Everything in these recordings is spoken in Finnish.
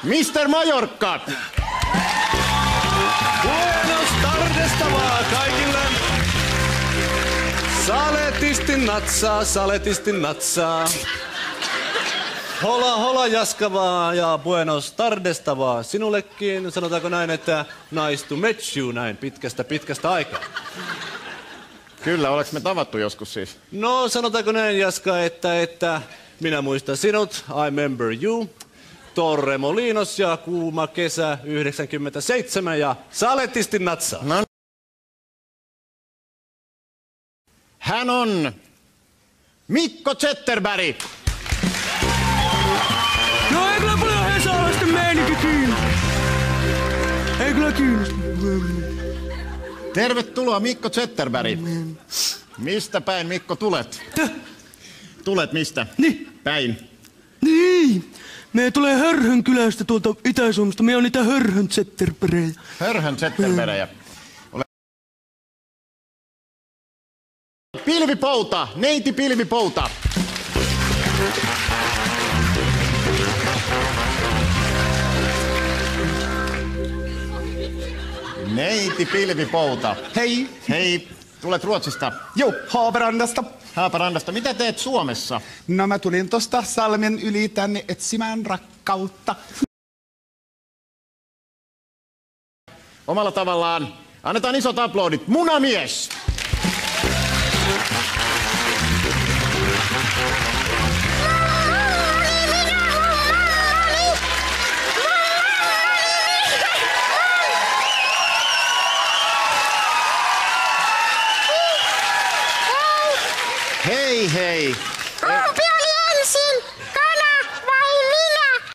Mr. Majorca! Buenos tardes vaan kaikille! Saletisti natsaa. Hola jaskavaa ja buenos tardesta vaan sinullekin. Sanotaanko näin, että nice to meet you näin pitkästä aikaa. Kyllä, oleks me tavattu joskus siis? No, sanotaanko näin, Jaska, että minä muistan sinut, I remember you, Torremolinos ja kuuma kesä 97 ja saletisti natsaa. No. Hän on Mikko Zetterberg. No ei kyllä paljon hesalaisten meininki kiinnosta. Ei kyllä kiinnosta. Tervetuloa Mikko Zetterberg. Mistä päin Mikko tulet? Tulet mistä? Niin. Päin. Niin. Me tulee Hörhön kylästä tuolta Itä-Suomesta. Me on niitä Hörhön Zetterbergejä. Hörhön Zetterbergejä. Pilvipouta! Neiti pilvipouta! Neiti pilvipouta. Hei. Hei, tulet Ruotsista. Joo, Haaparandasta. Haaparandasta. Mitä teet Suomessa? No mä tulin tosta salmen yli tänne etsimään rakkautta. Omalla tavallaan annetaan isot aplodit. Munamies! Hei hei! Kumpi oli ensin? Kana vai minä?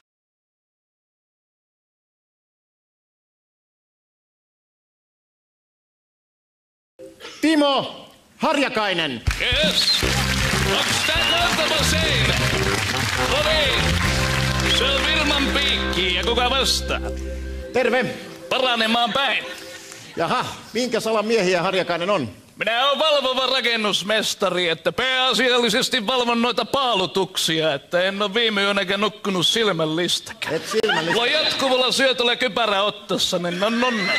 Timo Harjakainen! Yes. Onks tää kantava seinä? No niin. Se on Vilman piikki ja kuka vastaa? Terve! Paranemaan päin. Jaha, minkä salan miehiä Harjakainen on? Minä oon valvova rakennusmestari, että pääasiallisesti valvon noita paalutuksia, että en oo viime yönäkään nukkunut silmällistäkään. Et silmällistä. Mulla on jatkuvalla syötöllä kypärä ottossa, niin on nonna.